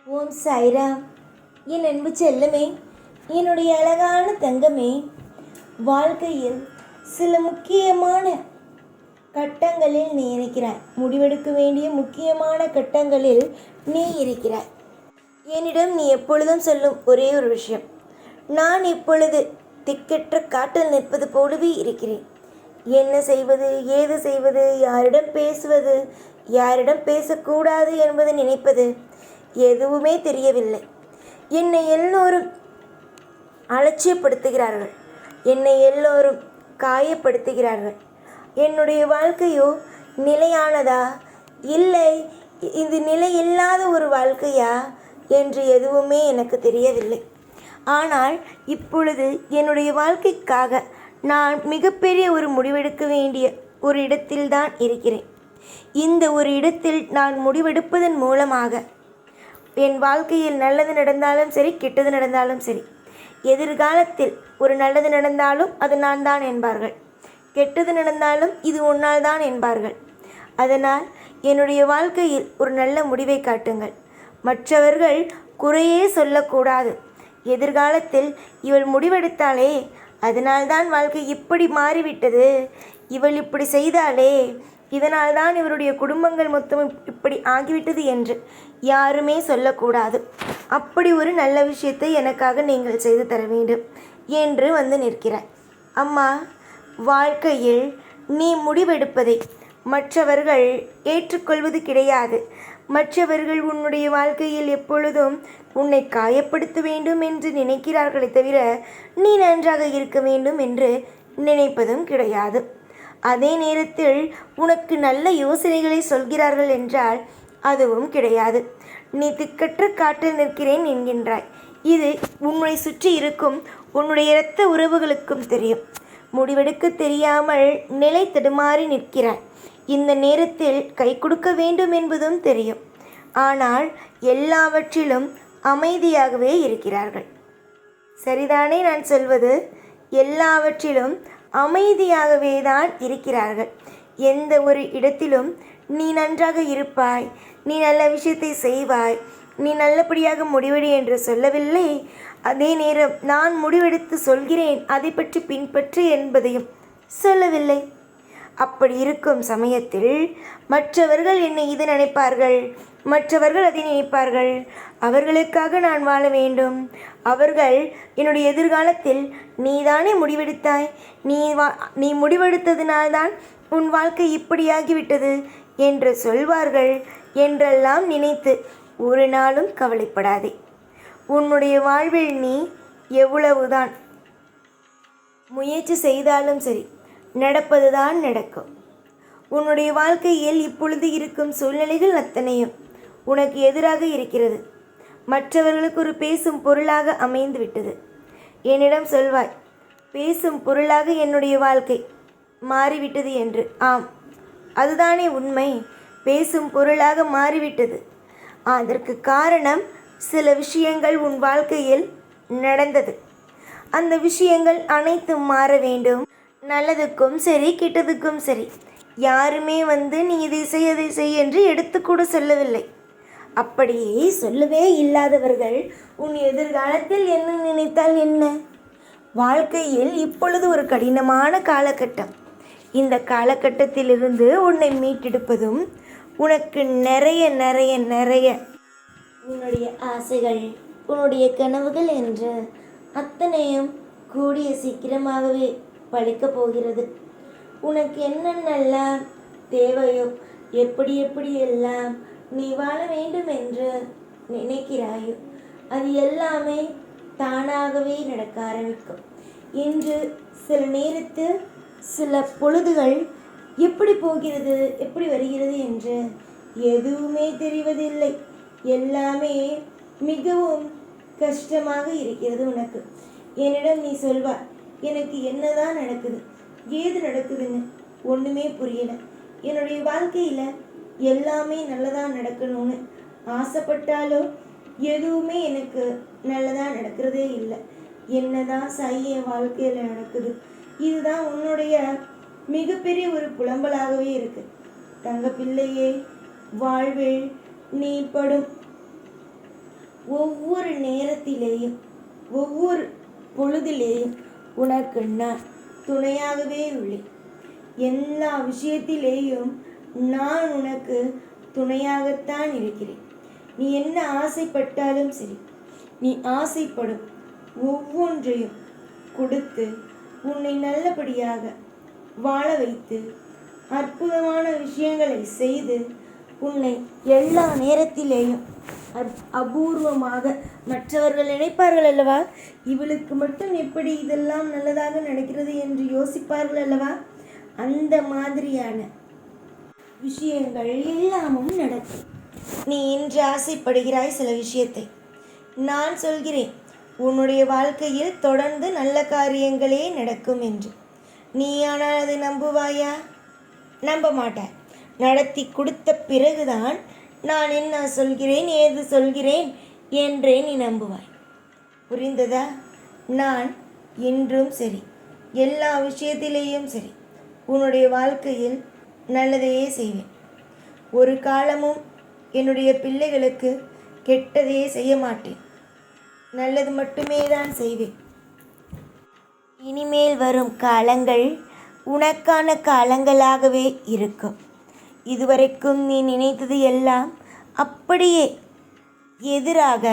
ஓம் சாய்ராம். என் அன்பு செல்லமே, என்னுடைய அழகான தங்கமே, வாழ்க்கையில் சில முக்கியமான கட்டங்களில் நீ இருக்கிறாய். முடிவெடுக்க வேண்டிய முக்கியமான கட்டங்களில் நீ இருக்கிறாய். என்னிடம் நீ எப்பொழுதும் சொல்லும் ஒரே ஒரு விஷயம், நான் இப்பொழுது திக்கற்ற காட்டில் நிற்பது போலவே இருக்கிறேன். என்ன செய்வது, ஏது செய்வது, யாரிடம் பேசுவது, யாரிடம் பேசக்கூடாது என்பதை நினைப்பது எதுவுமே தெரியவில்லை. என்னை எல்லோரும் அலட்சியப்படுத்துகிறார்கள், என்னை எல்லோரும் காயப்படுத்துகிறார்கள். என்னுடைய வாழ்க்கையோ நிலையானதா, இல்லை இது நிலையில்லாத ஒரு வாழ்க்கையா என்று எதுவுமே எனக்கு தெரியவில்லை. ஆனால் இப்பொழுது என்னுடைய வாழ்க்கைக்காக நான் மிகப்பெரிய ஒரு முடிவெடுக்க வேண்டிய ஒரு இடத்தில்தான் இருக்கிறேன். இந்த ஒரு இடத்தில் நான் முடிவெடுப்பதன் மூலமாக என் வாழ்க்கையில் நல்லது நடந்தாலும் சரி, கெட்டது நடந்தாலும் சரி, எதிர்காலத்தில் ஒரு நல்லது நடந்தாலும் அது நான் தான் என்பார்கள், கெட்டது நடந்தாலும் இது உன்னால் தான் என்பார்கள். அதனால் என்னுடைய வாழ்க்கையில் ஒரு நல்ல முடிவை காட்டுங்கள். மற்றவர்கள் குறையே சொல்லக்கூடாது. எதிர்காலத்தில் இவள் முடிவெடுத்தாளே, அதனால்தான் வாழ்க்கை இப்படி மாறிவிட்டது, இவள் இப்படி செய்தாளே, இதனால்தான் இவருடைய குடும்பங்கள் மொத்தம் இப்படி ஆகிவிட்டது என்று யாருமே சொல்லக்கூடாது. அப்படி ஒரு நல்ல விஷயத்தை எனக்காக நீங்கள் செய்து தர வேண்டும் என்று வந்து நிற்கிறாய். அம்மா, வாழ்க்கையில் நீ முடிவெடுப்பதை மற்றவர்கள் ஏற்றுக்கொள்வது கிடையாது. மற்றவர்கள் உன்னுடைய வாழ்க்கையில் எப்பொழுதும் உன்னை காயப்படுத்த வேண்டும் என்று நினைக்கிறார்களே தவிர நீ நன்றாக இருக்க வேண்டும் என்று நினைப்பதும் கிடையாது. அதே நேரத்தில் உனக்கு நல்ல யோசனைகளை சொல்கிறார்கள் என்றால் அதுவும் கிடையாது. நீ திக்கற்ற காட்டில் நிற்கிறேன் என்கின்றாய். இது உன்னை சுற்றி இருக்கும் உன்னுடைய இரத்த உறவுகளுக்கும் தெரியும். முடிவெடுக்க தெரியாமல் நிலை தடுமாறி நிற்கிறாய். இந்த நேரத்தில் கை கொடுக்க வேண்டும் என்பதும் தெரியும். ஆனால் எல்லாவற்றிலும் அமைதியாகவே இருக்கிறார்கள். சரிதானே நான் சொல்வது? எல்லாவற்றிலும் அமைதியாகவே தான் இருக்கிறார்கள். எந்த ஒரு இடத்திலும் நீ நன்றாக இருப்பாய், நீ நல்ல விஷயத்தை செய்வாய், நீ நல்லபடியாக முடிவெடு என்று சொல்லவில்லை. அதே நேரம் நான் முடிவெடுத்து சொல்கிறேன், அதை பற்றி பின்பற்று என்பதையும் சொல்லவில்லை. அப்படி இருக்கும் சமயத்தில் மற்றவர்கள் என்னை இது நினைப்பார்கள், மற்றவர்கள் அதை நினைப்பார்கள், அவர்களுக்காக நான் வாழ வேண்டும், அவர்கள் என்னுடைய எதிர்காலத்தில் நீதானே முடிவெடுத்தாய், நீ முடிவெடுத்ததினால்தான் உன் வாழ்க்கை இப்படியாகிவிட்டது என்று சொல்வார்கள் என்றெல்லாம் நினைத்து ஒரு நாளும் கவலைப்படாதே. உன்னுடைய வாழ்வில் நீ எவ்வளவுதான் முயற்சி செய்தாலும் சரி, நடப்பதுதான் நடக்கும். உன்னுடைய வாழ்க்கையில் இப்பொழுது இருக்கும் சூழ்நிலைகள் அத்தனையும் உனக்கு எதிராக இருக்கிறது. மற்றவர்களுக்கு ஒரு பேசும் பொருளாக அமைந்து விட்டது. என்னிடம் சொல்வாய், பேசும் பொருளாக என்னுடைய வாழ்க்கை மாறிவிட்டது என்று. ஆம், அதுதானே உண்மை. பேசும் பொருளாக மாறிவிட்டது. அதற்கு காரணம் சில விஷயங்கள் உன் வாழ்க்கையில் நடந்தது. அந்த விஷயங்கள் அனைத்தும் மாற வேண்டும். நல்லதுக்கும் சரி, கெட்டதுக்கும் சரி. யாருமே வந்து நீ இதை செய் அதை செய் என்று எடுத்துக்கூட சொல்லவில்லை. அப்படியே சொல்லவே இல்லாதவர்கள் உன் எதிர்காலத்தில் என்ன நினைத்தால் என்ன? வாழ்க்கையில் இப்பொழுது ஒரு கடினமான காலகட்டம். இந்த காலகட்டத்திலிருந்து உன்னை மீட்டெடுப்பதும் உனக்கு நிறைய நிறைய நிறைய உன்னுடைய ஆசைகள், உன்னுடைய கனவுகள் என்று அத்தனையும் கூடிய சீக்கிரமாகவே பழிக்கப் போகிறது. உனக்கு என்னென்னலாம் தேவையோ, எப்படி எப்படி எல்லாம் நீ வாழ வேண்டும் என்று நினைக்கிறாயோ, அது எல்லாமே தானாகவே நடக்க ஆரம்பிக்கும். இன்று சில நேரத்தில் சில பொழுதுகள் எப்படி போகிறது, எப்படி வருகிறது என்று எதுவுமே தெரிவதில்லை. எல்லாமே மிகவும் கஷ்டமாக இருக்கிறது உனக்கு. என்னிடம் நீ சொல்வாய், எனக்கு என்னதான் நடக்குது, ஏது நடக்குதுன்னு ஒன்றுமே புரியலை. என்னுடைய வாழ்க்கையில் எல்லாமே நல்லதாக நடக்கணும்னு ஆசைப்பட்டாலோ எதுவுமே எனக்கு நல்லதாக நடக்கிறதே இல்லை. என்னதான் சாய் என் வாழ்க்கையில் நடக்குது? இதுதான் உன்னுடைய மிகப்பெரிய ஒரு புலம்பலாகவே இருக்கு. தங்க பிள்ளையே, வாழ்வில் நீ படும் ஒவ்வொரு நேரத்திலேயும் ஒவ்வொரு பொழுதிலேயும் உனக்கு நான் துணையாகவே உள்ளேன். எல்லா விஷயத்திலேயும் நான் உனக்கு துணையாகத்தான் இருக்கிறேன். நீ என்ன ஆசைப்பட்டாலும் சரி, நீ ஆசைப்படும் ஒவ்வொன்றையும் கொடுத்து உன்னை நல்லபடியாக வாழ வைத்து அற்புதமான விஷயங்களை செய்து உன்னை எல்லா நேரத்திலேயும் அபூர்வமாக மற்றவர்கள் நினைப்பார்கள் அல்லவா, இவளுக்கு மட்டும் எப்படி இதெல்லாம் நல்லதாக நடக்கிறது என்று யோசிப்பார்கள் அல்லவா, அந்த மாதிரியான விஷயங்கள் எல்லாமும் நடக்கும். நீ இன்று ஆசைப்படுகிறாய் சில விஷயத்தை, நான் சொல்கிறேன் உன்னுடைய வாழ்க்கையில் தொடர்ந்து நல்ல காரியங்களே நடக்கும் என்று. நீ ஆனால் அதை நம்புவாயா? நம்ப மாட்டாய். நடத்தி கொடுத்த பிறகுதான் நான் என்ன சொல்கிறேன் ஏது சொல்கிறேன் என்றே நீ நம்புவாய். புரிந்ததா? நான் இன்றும் சரி, எல்லா விஷயத்திலேயும் சரி, உன்னுடைய வாழ்க்கையில் நல்லதையே செய்வேன். ஒரு காலமும் என்னுடைய பிள்ளைகளுக்கு கெட்டதையே செய்ய மாட்டேன். நல்லது மட்டுமே தான் செய்வேன். இனிமேல் வரும் காலங்கள் உனக்கான காலங்களாகவே இருக்கும். இதுவரைக்கும் நீ நினைத்தது எல்லாம் அப்படியே எதிராக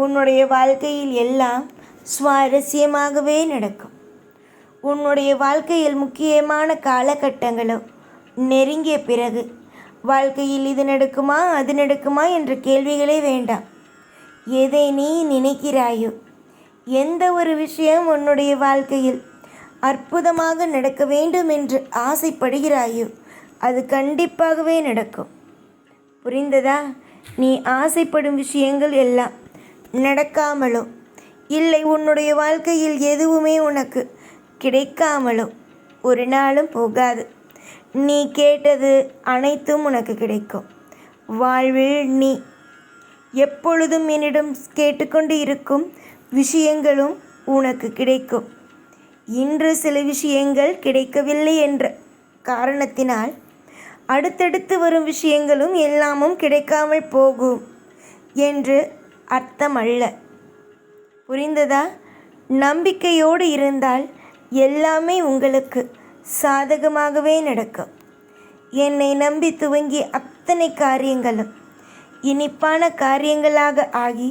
உன்னுடைய வாழ்க்கையில் எல்லாம் சுவாரஸ்யமாகவே நடக்கும். உன்னுடைய வாழ்க்கையில் முக்கியமான காலகட்டங்களோ நெருங்கிய பிறகு வாழ்க்கையில் இது நடக்குமா அது நடக்குமா என்ற கேள்விகளே வேண்டாம். எதை நீ நினைக்கிறாயோ, எந்த ஒரு விஷயம் உன்னுடைய வாழ்க்கையில் அற்புதமாக நடக்க வேண்டும் என்று ஆசைப்படுகிறாயோ அது கண்டிப்பாகவே நடக்கும். புரிந்ததா? நீ ஆசைப்படும் விஷயங்கள் எல்லாம் நடக்காமலோ இல்லை உன்னுடைய வாழ்க்கையில் எதுவுமே உனக்கு கிடைக்காமலோ ஒரு நாளும் போகாது. நீ கேட்டது அனைத்தும் உனக்கு கிடைக்கும். வாழ்வில் நீ எப்பொழுதும் என்னிடம் கேட்டுக்கொண்டு இருக்கும் விஷயங்களும் உனக்கு கிடைக்கும். இன்று சில விஷயங்கள் கிடைக்கவில்லை என்ற காரணத்தினால் அடுத்தடுத்து வரும் விஷயங்களும் எல்லாமும் கிடைக்காமல் போகும் என்று அர்த்தமல்ல. புரிந்ததா? நம்பிக்கையோடு இருந்தால் எல்லாமே உங்களுக்கு சாதகமாகவே நடக்கும். என்னை நம்பி துவங்கிய அத்தனை காரியங்களும் இனிப்பான காரியங்களாக ஆகி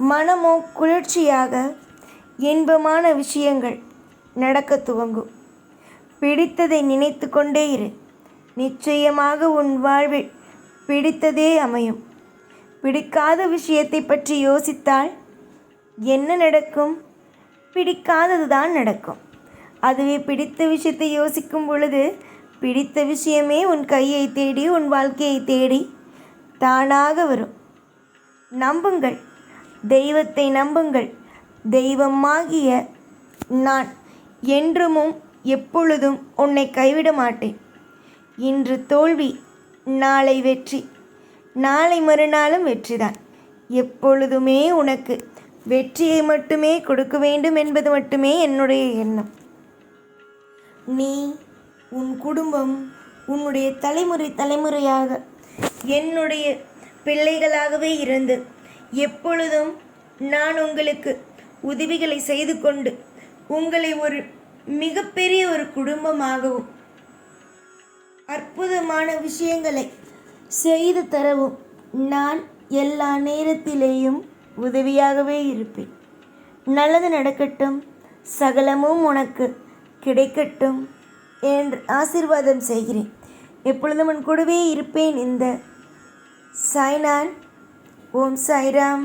மனமோ குளிர்ச்சியாக இன்பமான விஷயங்கள் நடக்க துவங்கும். பிடித்ததை நினைத்து கொண்டே இரு. நிச்சயமாக உன் வாழ்வில் பிடித்ததே அமையும். பிடிக்காத விஷயத்தை பற்றி யோசித்தால் என்ன நடக்கும்? பிடிக்காதது தான் நடக்கும். அதுவே பிடித்த விஷயத்தை யோசிக்கும் பொழுது பிடித்த விஷயமே உன் கையை தேடி உன் வாழ்க்கையை தேடி தானாக வரும். நம்புங்கள், தெய்வத்தை நம்புங்கள். தெய்வமாகிய நான் என்றும் எப்பொழுதும் உன்னை கைவிட மாட்டேன். இன்று தோல்வி, நாளை வெற்றி, நாளை மறுநாளும் வெற்றிதான். எப்பொழுதுமே உனக்கு வெற்றியை மட்டுமே கொடுக்க வேண்டும் என்பது மட்டுமே என்னுடைய எண்ணம். நீ, உன் குடும்பம், உன்னுடைய தலைமுறையாக என்னுடைய பிள்ளைகளாகவே இருந்து எப்பொழுதும் நான் உங்களுக்கு உதவிகளை செய்து கொண்டு உங்களை ஒரு மிகப்பெரிய ஒரு குடும்பமாகவும் அற்புதமான விஷயங்களை செய்து தரவும் நான் எல்லா நேரத்திலேயும் உதவியாகவே இருப்பேன். நல்லது நடக்கட்டும், சகலமும் உனக்கு கிடைக்கட்டும் என்று ஆசீர்வாதம் செய்கிறேன். எப்பொழுதும் உன் கூடவே இருப்பேன். இந்த சாய்நான். ஓம் சாய்ராம்.